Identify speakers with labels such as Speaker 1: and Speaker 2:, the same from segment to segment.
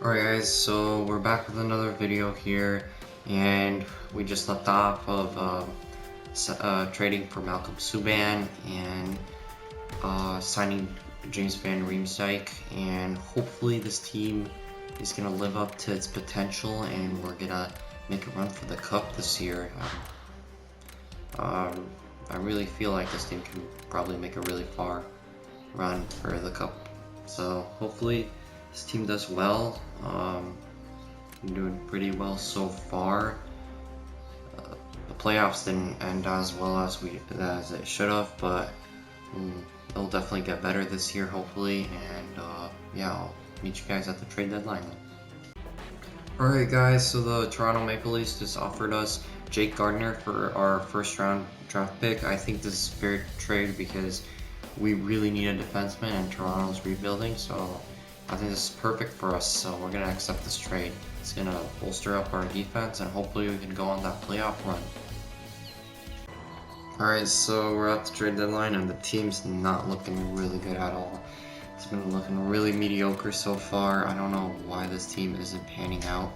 Speaker 1: Alright guys, so we're back with another video here, and we just left off of trading for Malcolm Subban and signing James Van Riemsdyk, and hopefully this team is going to live up to its potential and we're going to make a run for the cup this year. I really feel like this team can probably make a really far run for the cup, so hopefully this team does well. Been doing pretty well so far. The playoffs didn't end as well as it should have, but it'll definitely get better this year, hopefully. And yeah, I'll meet you guys at the trade deadline. Alright guys, so the Toronto Maple Leafs just offered us Jake Gardiner for our first round draft pick. I think this is a fair trade because we really need a defenseman and Toronto's rebuilding, so I think this is perfect for us, so we're going to accept this trade. It's going to bolster up our defense and hopefully we can go on that playoff run. Alright, so we're at the trade deadline and the team's not looking really good at all. It's been looking really mediocre so far. I don't know why this team isn't panning out.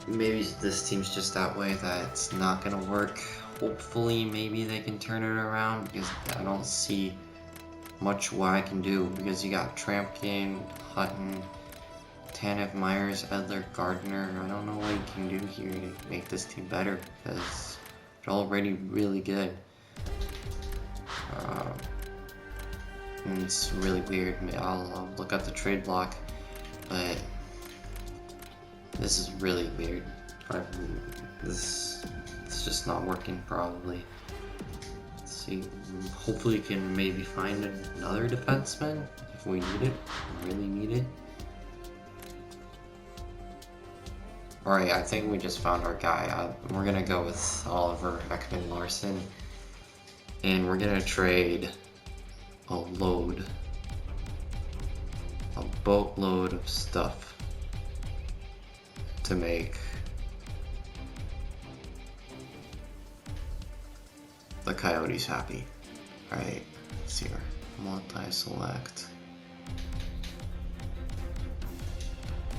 Speaker 1: Maybe this team's just that way that it's not going to work. Hopefully maybe they can turn it around because I don't see much what I can do, because you got Trampkin, Hutton, Tanev, Myers, Edler, Gardner. I don't know what you can do here to make this team better because they're already really good. And it's really weird. I'll look at the trade block, but this is really weird. This is just not working probably. Hopefully we can maybe find another defenseman if we need it, really need it. Alright, I think we just found our guy. We're gonna go with Oliver Ekman-Larsson, and we're gonna trade a boatload of stuff to make the Coyotes happy. Alright, let's see here. Multi-select.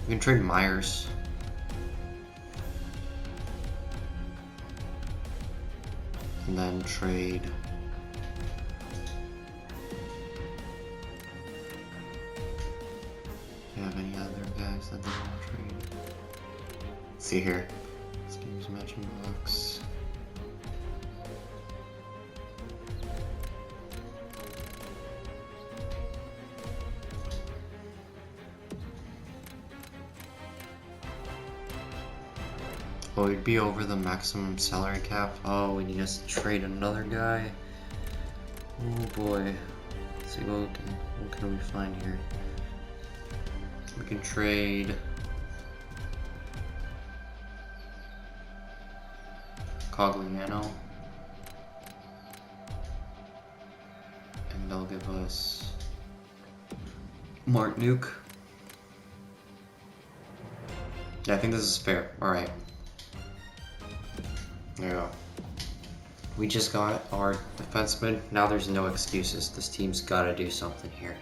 Speaker 1: We can trade Myers. And then trade do you have any other guys that they want to trade? Let's see here. This game's matching box. Oh, we'd be over the maximum salary cap. Oh, we need to trade another guy. Oh boy. Let's see, what can we find here? We can trade Cogliano, and they'll give us Martinook. Yeah, I think this is fair. Alright. There you go. We just got our defenseman. Now there's no excuses. This team's got to do something here.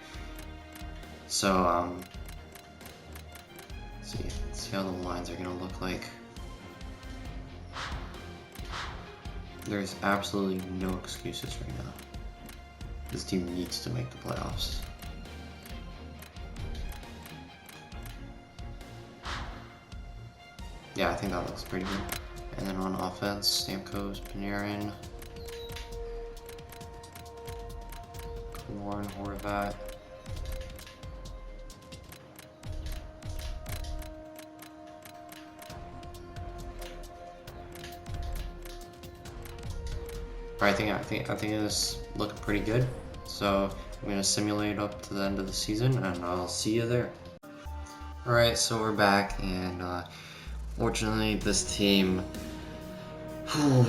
Speaker 1: So, let's see how the lines are going to look like. There's absolutely no excuses right now. This team needs to make the playoffs. Yeah, I think that looks pretty good. And then on offense, Stamkos, Panarin, Warren, Horvat. Alright, I think this is looking pretty good. So I'm gonna simulate up to the end of the season, and I'll see you there. Alright, so we're back, and fortunately this team,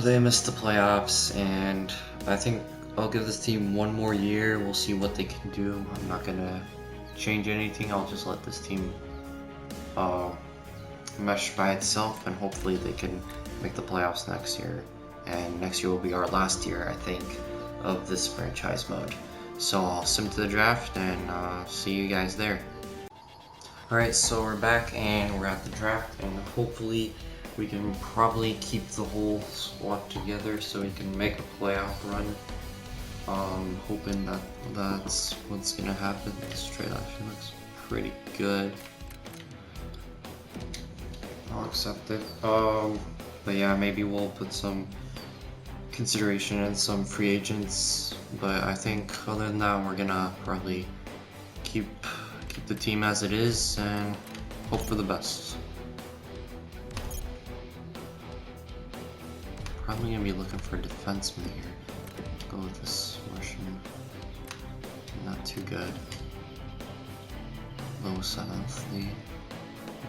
Speaker 1: they missed the playoffs, and I think I'll give this team one more year. We'll see what they can do. I'm not gonna change anything. I'll just let this team mesh by itself, and hopefully they can make the playoffs next year. And next year will be our last year, I think, of this franchise mode. So I'll sim to the draft and see you guys there. Alright, so we're back and we're at the draft, and hopefully we can probably keep the whole squad together so we can make a playoff run. Hoping that that's what's gonna happen. This trade actually looks pretty good. I'll accept it. But yeah, maybe we'll put some consideration in some free agents. But I think other than that, we're gonna probably keep the team as it is and hope for the best. Probably gonna be looking for a defenseman here. Go with this Russian. Not too good. Low 7th lead.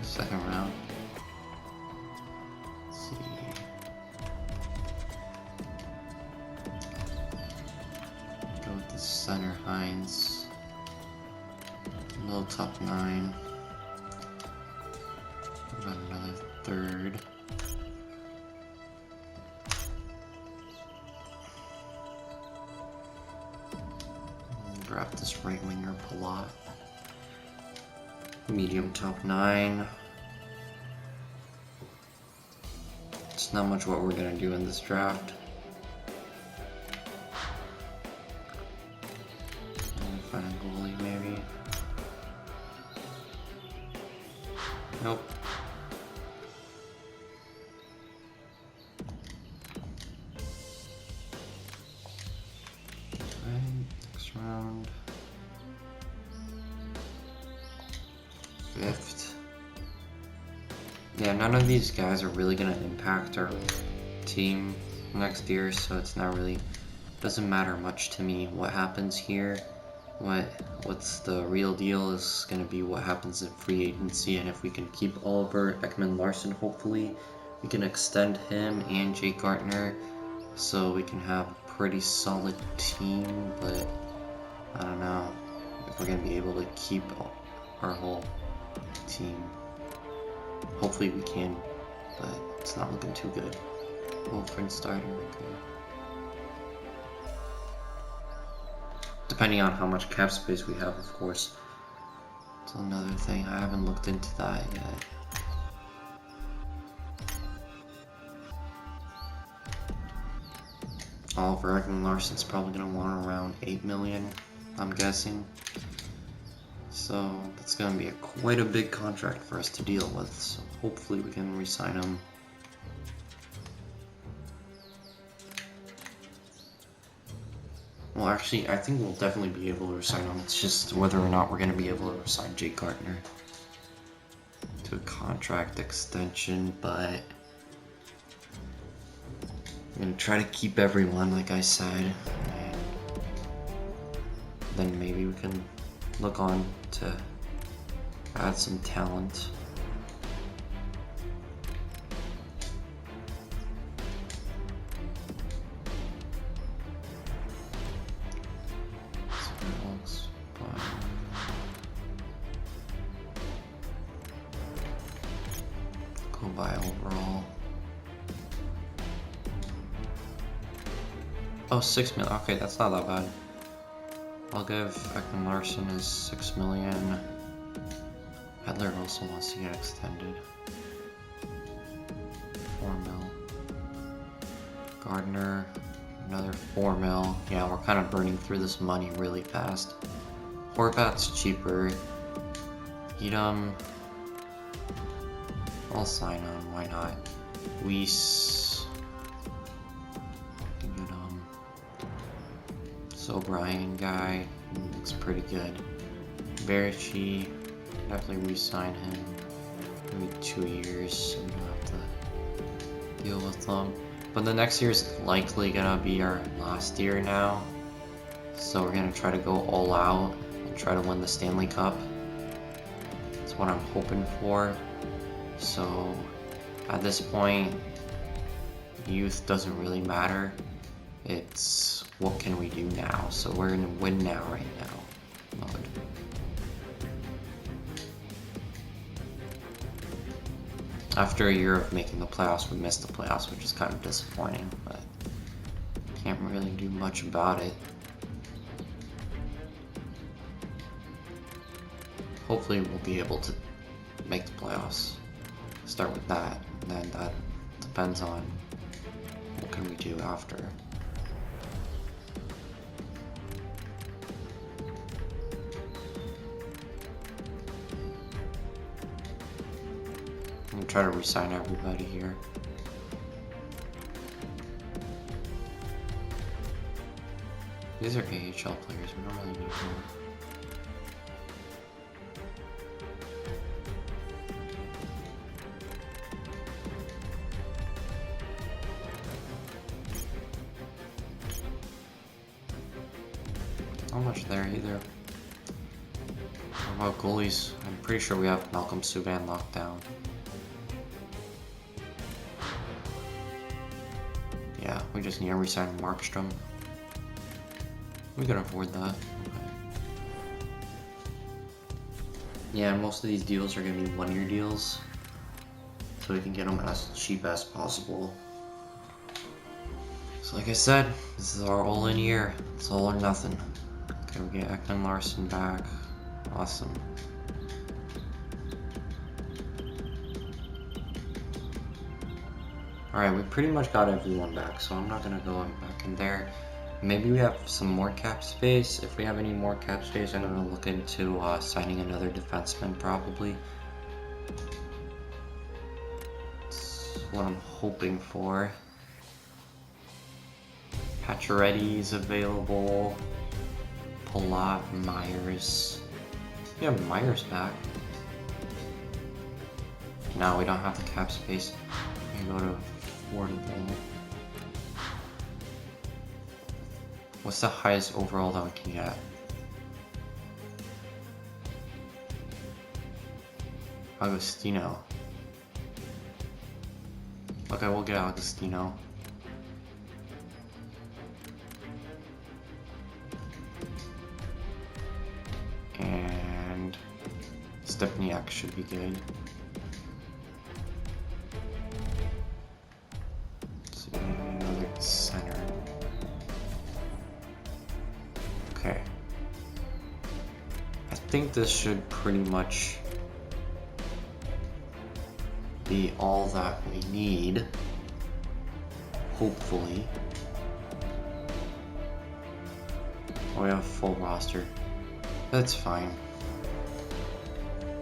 Speaker 1: Second round. Let's see. Go with the center Hines. Low top 9. About another third. Draft this right winger Palat. Medium top 9. It's not much what we're gonna do in this draft. Find a goalie maybe. Nope. Next round. 5th. Yeah, none of these guys are really gonna impact our team next year, so it's not really, doesn't matter much to me what happens here. What's the real deal is going to be what happens in free agency, and if we can keep Oliver Ekman-Larsson, hopefully we can extend him and Jake Gardner so we can have a pretty solid team. But I don't know if we're going to be able to keep our whole team. Hopefully we can, but it's not looking too good. Wilfred starter, okay. Depending on how much cap space we have, of course. It's another thing. I haven't looked into that yet. Oliver Ekman-Larsson's probably going to want around 8 million, I'm guessing. So that's going to be quite a big contract for us to deal with. So hopefully we can re-sign him. Well, actually, I think we'll definitely be able to resign him. It's just whether or not we're going to be able to resign Jake Gardner to a contract extension, but I'm going to try to keep everyone, like I said, and then maybe we can look on to add some talent. Go by overall. Oh, 6 million. Okay, that's not that bad. I'll give Ekman-Larsson his 6 million. Edler also wants to get extended. 4 mil. Gardner, another 4 mil. Yeah, we're kind of burning through this money really fast. Horvat's cheaper. Edom. I'll sign him, why not? Weiss. Edom. So O'Brien guy, looks pretty good. Barici, definitely re-sign him. Maybe 2 years, so we don't have to deal with them. But the next year is likely gonna be our last year now. So we're gonna try to go all out and try to win the Stanley Cup. That's what I'm hoping for. So at this point, youth doesn't really matter. It's what can we do now. So we're in win now right now mode. After a year of making the playoffs, we missed the playoffs, which is kind of disappointing, but can't really do much about it. Hopefully we'll be able to make the playoffs. Start with that, and then that depends on what can we do after. I'm gonna try to re-sign everybody here. These are AHL players, we don't really need more. Not much there either. What about goalies? I'm pretty sure we have Malcolm Subban locked down. Yeah, we just need to resign Markstrom. We can afford that. Okay. Yeah, most of these deals are gonna be one-year deals, so we can get them as cheap as possible. So like I said, this is our all-in year. It's all or nothing. Okay, we get Ekman Larson back. Awesome. Alright, we pretty much got everyone back, so I'm not gonna go back in there. Maybe we have some more cap space. If we have any more cap space, I'm gonna look into signing another defenseman probably. That's what I'm hoping for. Pacioretty's available. Palat, Myers. We have Myers back. No, we don't have the cap space. We can go to affordable. What's the highest overall that we can get? Agostino. Okay, we'll get Agostino. And Stepniak should be good. So another center. Okay. I think this should pretty much be all that we need. Hopefully. Oh, we have a full roster. That's fine.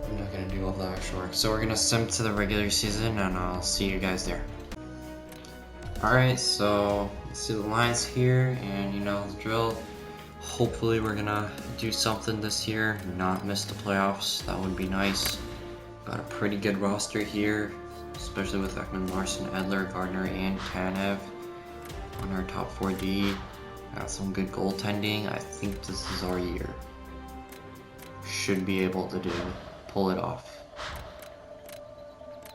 Speaker 1: I'm not gonna do all the extra work. So we're gonna sim to the regular season and I'll see you guys there. Alright, so let's see the lines here, and you know the drill. Hopefully we're gonna do something this year, not miss the playoffs. That would be nice. Got a pretty good roster here, especially with Ekman Larson, Edler, Gardner, and Tanev on our top 4D. Got some good goaltending. I think this is our year. Should be able to pull it off.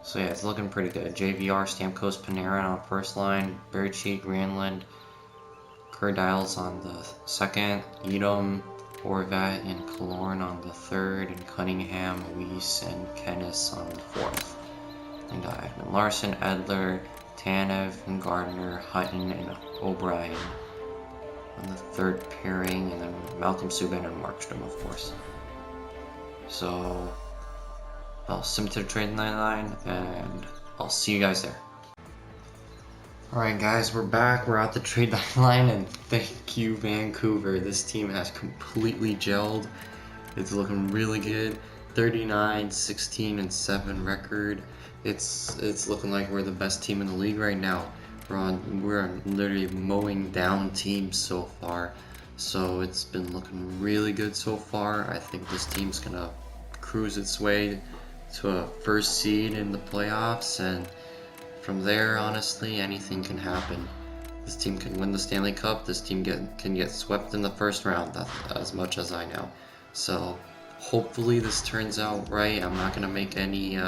Speaker 1: So yeah, it's looking pretty good. JVR, Stamkos, Panarin on first line, Berchi, Granlund, Kurdiles on the second, Edom, Horvat, and Killorn on the third, and Cunningham, Weiss, and Kennis on the fourth. Then got Ekman Larson, Edler, Tanev, and Gardner, Hutton, and O'Brien on the third pairing, and then Malcolm Subban and Markstrom, of course. So I'll sim to the trade line, and I'll see you guys there. Alright guys, we're back. We're at the trade line, and thank you Vancouver. This team has completely gelled. It's looking really good. 39, 16, and 7 record. It's looking like we're the best team in the league right now. We're literally mowing down teams so far. So it's been looking really good so far. I think this team's gonna cruise its way to a first seed in the playoffs, and from there, honestly, anything can happen. This team can win the Stanley Cup. This team can get swept in the first round, as much as I know. So hopefully this turns out right. I'm not gonna make any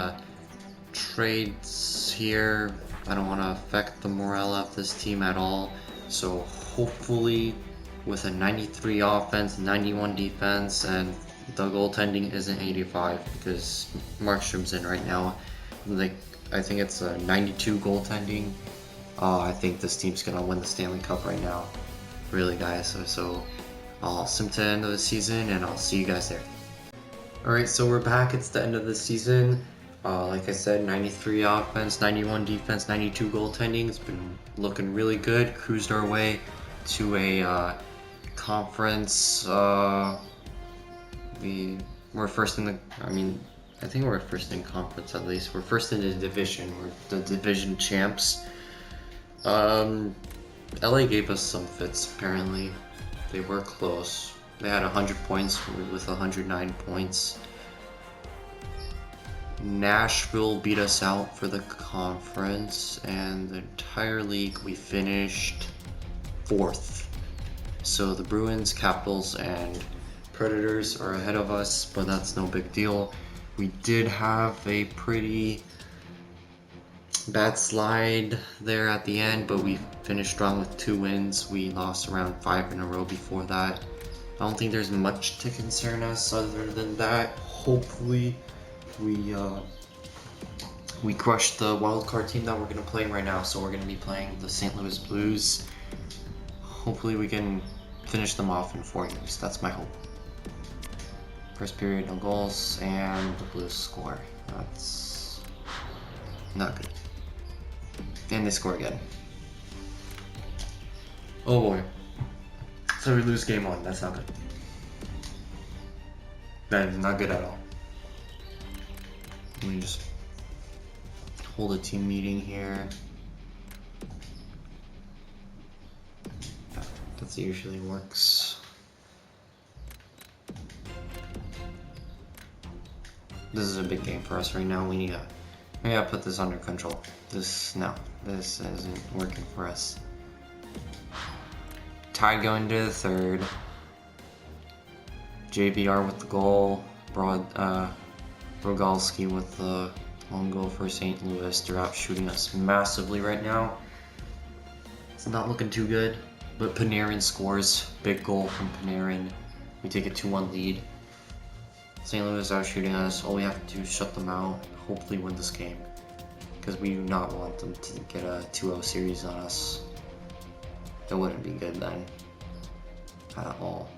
Speaker 1: trades here. I don't want to affect the morale of this team at all. So hopefully with a 93 offense, 91 defense, and the goaltending isn't 85 because Markstrom's in right now. I think it's a 92 goaltending. I think this team's gonna win the Stanley Cup right now. Really, guys. So I'll sim to the end of the season, and I'll see you guys there. Alright, so we're back. It's the end of the season, Like I said, 93 offense, 91 defense, 92 goaltending. It's been looking really good. Cruised our way to a conference. We're first in the. I think we're first in conference at least. We're first in the division. We're the division champs. LA gave us some fits. Apparently, they were close. They had 100 points with 109 points. Nashville beat us out for the conference, and the entire league we finished 4th. So the Bruins, Capitals, and Predators are ahead of us, but that's no big deal. We did have a pretty bad slide there at the end, but we finished strong with 2 wins. We lost around 5 in a row before that. I don't think there's much to concern us other than that. Hopefully we crushed the wildcard team that we're going to play right now, so we're going to be playing the St. Louis Blues. Hopefully we can finish them off in 4 games. That's my hope. First period, no goals, and the Blues score. That's not good. And they score again. Oh boy. So we lose game 1. That's not good. That is not good at all. Let me just hold a team meeting here. That usually works. This is a big game for us right now. We gotta put this under control. This isn't working for us. Tie going to the 3rd. JVR with the goal. Rogalski with the lone goal for St. Louis. They're out shooting us massively right now. It's not looking too good, but Panarin scores. Big goal from Panarin. We take a 2-1 lead. St. Louis out shooting us. All we have to do is shut them out. Hopefully win this game, because we do not want them to get a 2-0 series on us. That wouldn't be good then at all.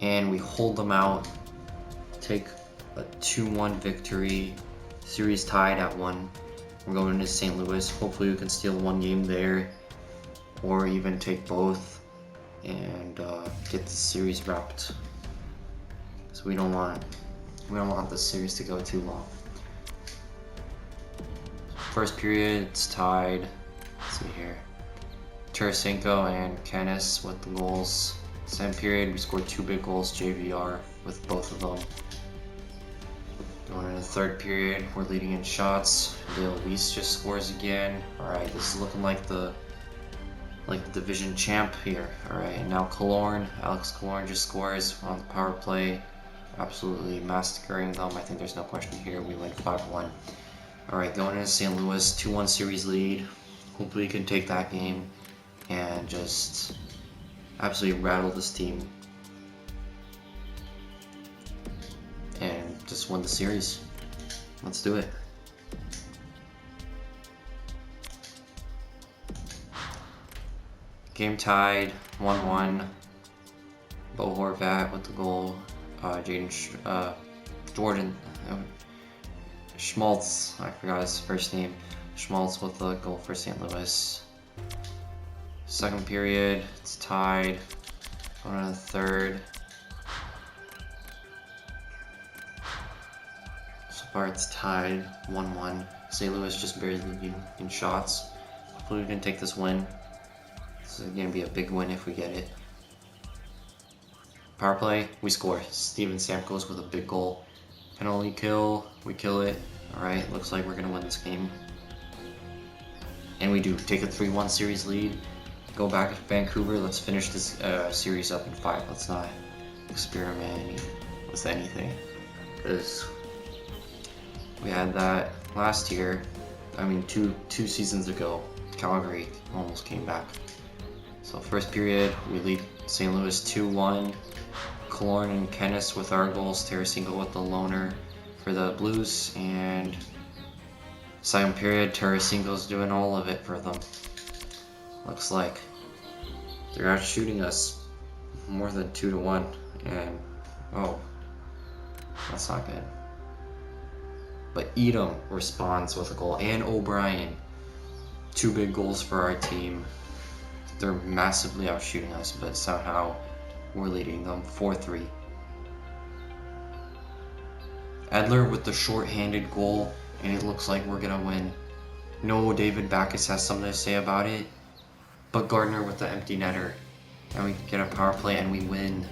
Speaker 1: And we hold them out, take a 2-1 victory, series tied at 1. We're going into St. Louis. Hopefully we can steal 1 game there, or even take both and get the series wrapped. So we don't want this series to go too long. First period, it's tied. Let's see here. Tarasenko and Canucks with the goals. Second period, we scored 2 big goals, JVR with both of them. Going into the 3rd period, we're leading in shots. Dale Weiss just scores again. Alright, this is looking like the division champ here. Alright, now Alex Killorn just scores on the power play. Absolutely massacring them. I think there's no question here. We win 5-1. Alright, going into St. Louis, 2-1 series lead. Hopefully we can take that game and just absolutely rattle this team and just win the series. Let's do it. Game tied, 1-1. Bo Horvat with the goal. Jordan Schmaltz, I forgot his first name. Schmaltz with the goal for St. Louis. Second period, it's tied. Going to the 3rd. So far it's tied, 1-1. St. Louis just barely leading in shots. Hopefully we can take this win. This is going to be a big win if we get it. Power play, we score. Steven Stamkos with a big goal. Penalty kill, we kill it. Alright, looks like we're going to win this game. And we do. Take a 3-1 series lead. Go back to Vancouver. Let's finish this series up in 5. Let's not experiment with anything, because we had that last year. I mean, two seasons ago. Calgary almost came back. So first period, we lead St. Louis 2-1. Killorn and Canucks with our goals. Tarasenko with the loner for the Blues. And second period, Tarasenko's doing all of it for them. Looks like they're out shooting us more than 2-1. And oh, that's not good. But Edom responds with a goal, and O'Brien. 2 big goals for our team. They're massively outshooting us, but somehow we're leading them 4-3. Edler with the short-handed goal, and it looks like we're gonna win. No, David Backus has something to say about it, but Gardner with the empty netter, and we get a power play and we win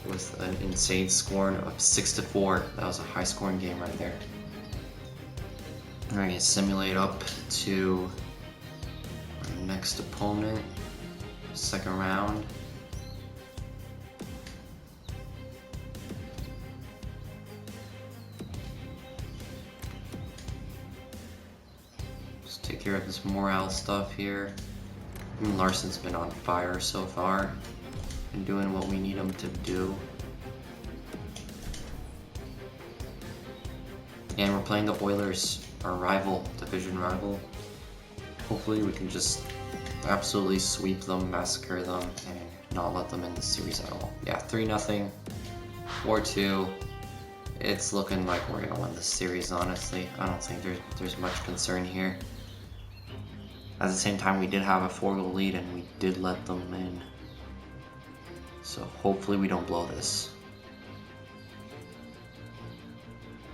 Speaker 1: with an insane score of 6-4. That was a high-scoring game right there. All right, simulate up to our next opponent, second round. Let's take care of this morale stuff here. Larson's been on fire so far and doing what we need him to do. And we're playing the Oilers, our rival, division rival. Hopefully we can just absolutely sweep them, massacre them, and not let them in the series at all. Yeah, 3-0, 4-2. It's looking like we're gonna win this series, honestly. I don't think there's much concern here. At the same time, we did have a 4-goal lead and we did let them in. So hopefully we don't blow this.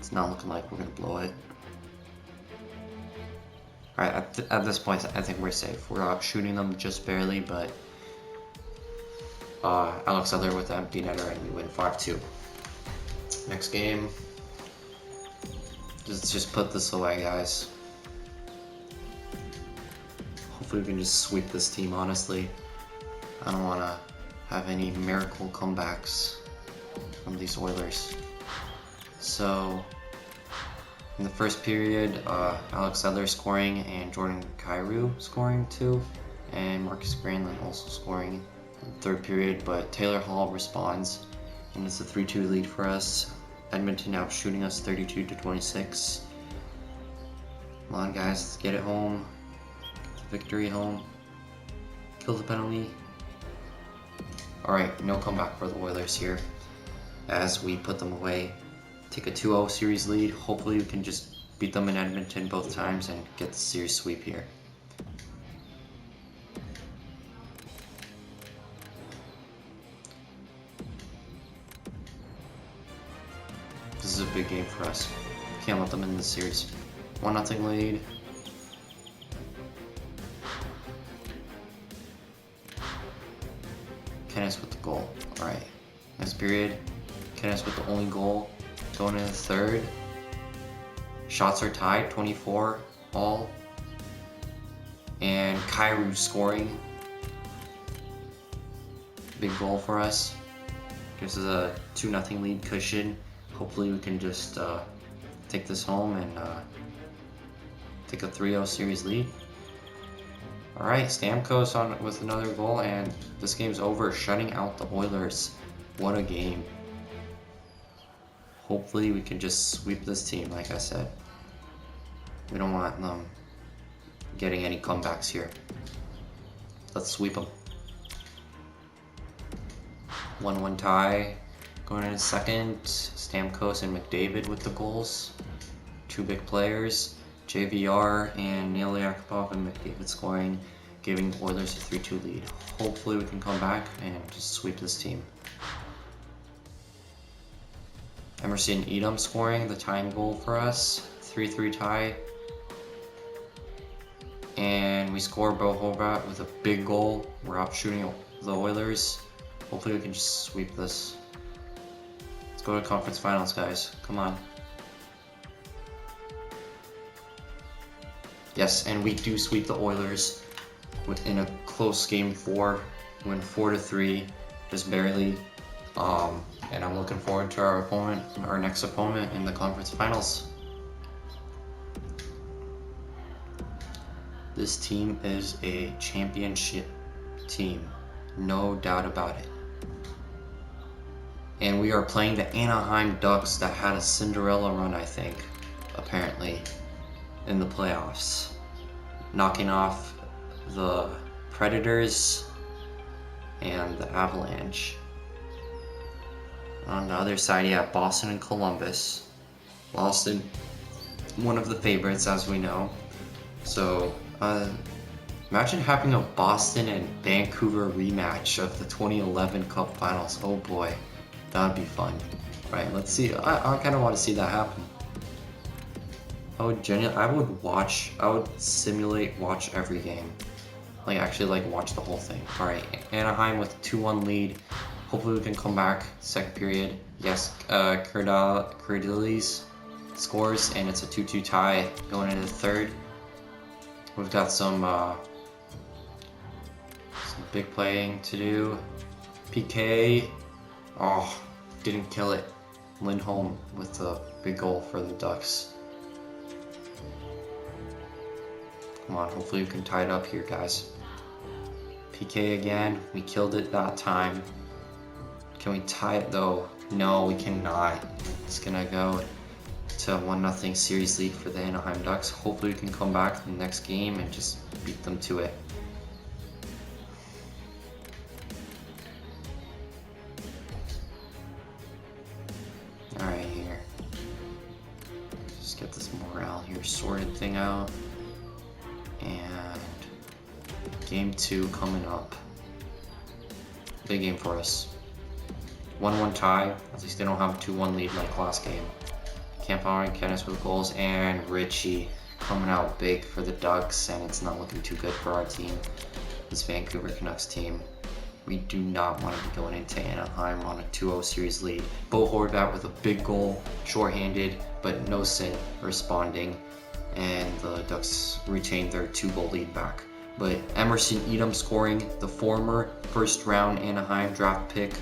Speaker 1: It's not looking like we're gonna blow it. Alright, at this point, I think we're safe. We're out shooting them just barely, but Alex Edler with the empty netter and we win 5-2. Next game. Let's just put this away, guys. Hopefully we can just sweep this team, honestly. I don't want to have any miracle comebacks from these Oilers. So, in the first period, Alex Edler scoring and Jordan Kyrou scoring 2, and Marcus Granlund also scoring in the third period, but Taylor Hall responds, and it's a 3-2 lead for us. Edmonton out shooting us 32-26. Come on, guys, let's get it home. Victory home. Kill the penalty. Alright, no comeback for the Oilers here as we put them away. Take a 2-0 series lead. Hopefully we can just beat them in Edmonton both times and get the series sweep here. This is a big game for us. Can't let them in the series. 1-0 lead. Kenneth with the goal. Alright. Next period. Kenneth with the only goal. Going into the third. Shots are tied, 24 all. And Kyrou scoring. Big goal for us. Gives us a 2-0 lead cushion. Hopefully we can just take this home and take a 3-0 series lead. Alright, Stamkos on with another goal, and this game's over, shutting out the Oilers. What a game. Hopefully we can just sweep this team, like I said. We don't want them getting any comebacks here. Let's sweep them. 1-1 tie. Going into second, Stamkos and McDavid with the goals. 2 big players. JVR and Neil Yakupov and McDavid scoring, giving the Oilers a 3-2 lead. Hopefully we can come back and just sweep this team. Emerson Edom scoring the tying goal for us. 3-3 tie. And we score Bo Horvat with a big goal. We're out shooting the Oilers. Hopefully we can just sweep this. Let's go to conference finals, guys. Come on. Yes, and we do sweep the Oilers in a close game 4, win 4-3, just barely. And I'm looking forward to our next opponent in the conference finals. This team is a championship team, no doubt about it. And we are playing the Anaheim Ducks that had a Cinderella run, I think, apparently, in the playoffs, knocking off the Predators and the Avalanche. On the other side, you have Boston and Columbus. Boston one of the favorites, as we know. So, imagine having a Boston and Vancouver rematch of the 2011 Cup Finals. Oh boy, that would be fun. Right, let's see. I kind of want to see that happen. I would simulate watch every game. Like, actually, like, watch the whole thing. Alright, Anaheim with a 2-1 lead. Hopefully we can come back second period. Yes, Kurdilis scores, and it's a 2-2 tie going into the third. We've got some big playing to do. PK. Oh, didn't kill it. Lindholm with a big goal for the Ducks. Come on, hopefully we can tie it up here, guys. PK again. We killed it that time. Can we tie it though? No, we cannot. It's gonna go to 1-0 series lead for the Anaheim Ducks. Hopefully we can come back in the next game and just beat them to it. Alright, here. Just get this morale here sorted thing out. And game 2 coming up. Big game for us. 1-1 tie. At least they don't have a 2-1 lead like last game. Campbell and Kenneth with goals, and Richie coming out big for the Ducks, and it's not looking too good for our team, this Vancouver Canucks team. We do not want to be going into Anaheim on a 2-0 series lead. Bo Horvat with a big goal, shorthanded, but no sin responding, and the Ducks retained their 2-goal lead back. But Emerson Edom scoring, the former first-round Anaheim draft pick,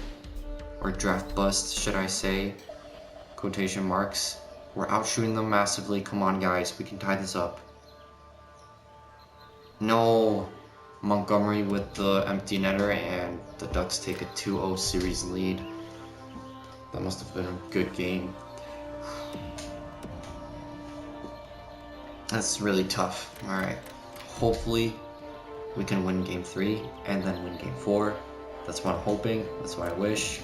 Speaker 1: or draft bust, should I say, quotation marks. We're outshooting them massively. Come on, guys. We can tie this up. No. Montgomery with the empty netter, and the Ducks take a 2-0 series lead. That must have been a good game. That's really tough. Alright. Hopefully, we can win game 3 and then win game 4. That's what I'm hoping. That's what I wish.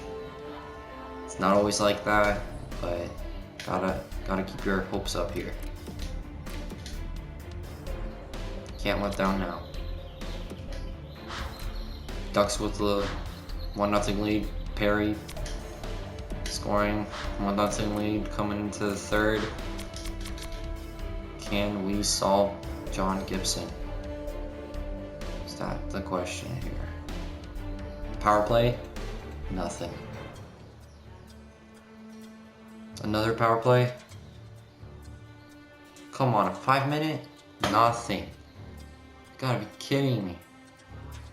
Speaker 1: It's not always like that, but gotta keep your hopes up here. Can't let down now. Ducks with the 1-0 lead. Perry scoring 1-0 lead coming into the third. Can we solve John Gibson? Is that the question here? Power play? Nothing. Another power play? Come on, a 5-minute? Nothing. You gotta be kidding me.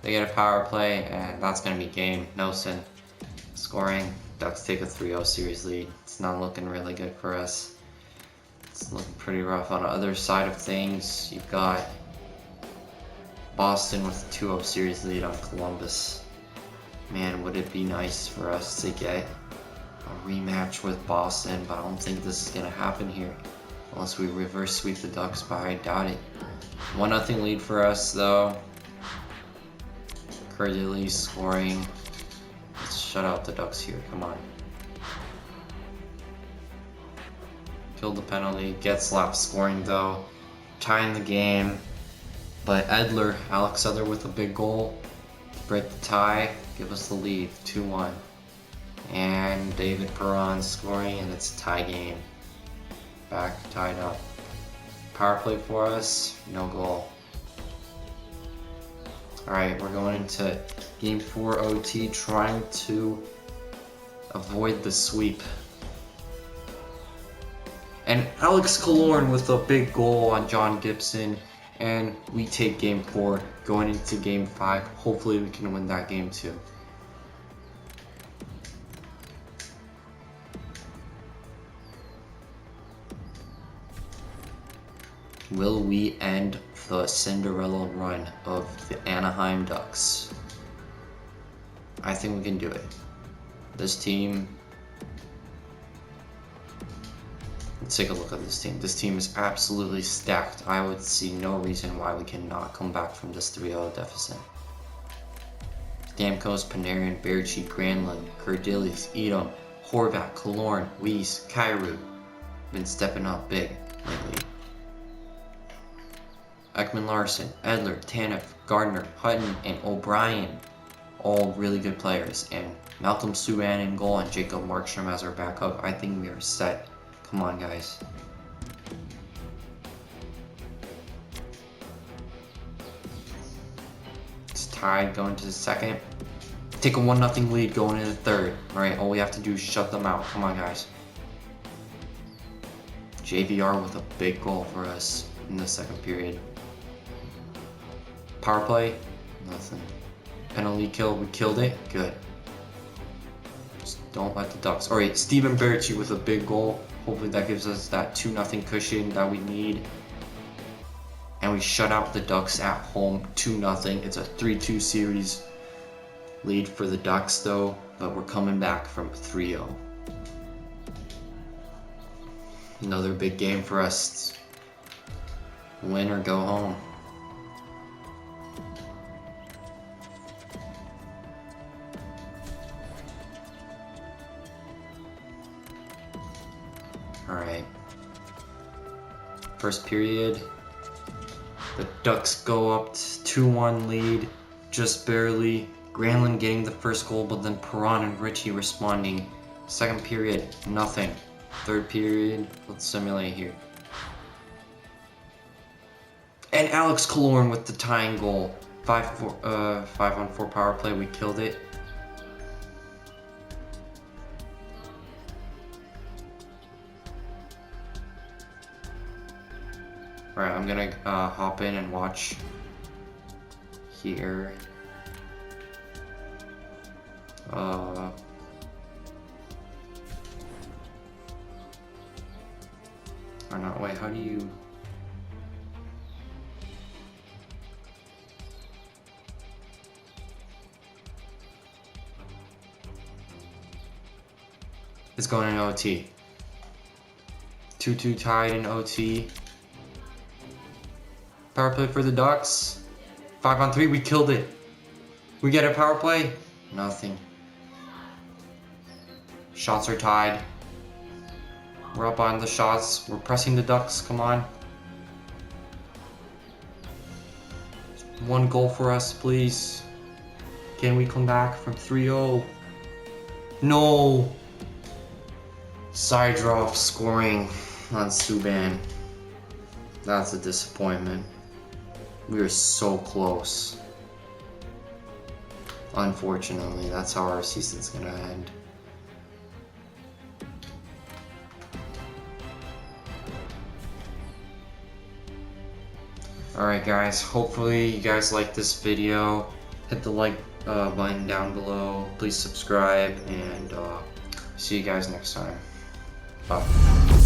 Speaker 1: They get a power play, and that's gonna be game. No sin. Scoring. Ducks take a 3-0 series lead. It's not looking really good for us. It's looking pretty rough. On the other side of things, you've got Boston with a 2-0 series lead on Columbus. Man, would it be nice for us to get a rematch with Boston, but I don't think this is gonna happen here unless we reverse sweep the Ducks, but I doubt it. 1-0 lead for us though. Kurdilis scoring. Let's shut out the Ducks here, come on. Killed the penalty, Getzlaf scoring though, tying the game. But Alex Edler with a big goal to break the tie, give us the lead, 2-1. And David Perron scoring, and it's a tie game. Back tied up. Power play for us, no goal. Alright, we're going into game 4 OT, trying to avoid the sweep. And Alex Killorn with a big goal on John Gibson, and we take game 4, going into game 5. Hopefully we can win that game too. Will we end the Cinderella run of the Anaheim Ducks? I think we can do it. This team, let's take a look at this team. This team is absolutely stacked. I would see no reason why we cannot come back from this 3-0 deficit. Stamkos, Panarin, Berchi, Granlund, Kurdilis, Edom, Horvat, Killorn, Weiss, Kyrou been stepping up big. lately. Ekman Larson, Edler, Tanev, Gardner, Hutton, and O'Brien. All really good players. And Malcolm Subban in goal and Jacob Markstrom as our backup. I think we are set. Come on, guys. It's tied going to the second. Take a 1-0 lead going into the third. Alright, all we have to do is shut them out. Come on, guys. JVR with a big goal for us in the second period. Power play, nothing. Penalty kill, we killed it. Good. Just don't let the Ducks. Alright, Steven Berchi with a big goal. Hopefully that gives us that 2-0 cushion that we need. And we shut out the Ducks at home 2-0. It's a 3-2 series lead for the Ducks though, but we're coming back from 3-0. Another big game for us. Win or go home. Alright. First period. The Ducks go up to 2-1 lead, just barely. Granlund getting the first goal, but then Perron and Richie responding. Second period, nothing. Third period, let's simulate here. And Alex Killorn with the tying goal. 5-on-4 power play, we killed it. Alright, I'm gonna hop in and watch here. Or not, wait, how do you... It's going in OT. 2-2 tied in OT. Power play for the Ducks. 5-on-3, we killed it. We get a power play? Nothing. Shots are tied. We're up on the shots. We're pressing the Ducks. Come on. One goal for us, please. Can we come back from 3-0? No! Sidroff scoring on Subban. That's a disappointment. We were so close. Unfortunately, that's how our season's gonna end. Alright guys, hopefully you guys like this video. Hit the like button down below. Please subscribe and see you guys next time. Bye.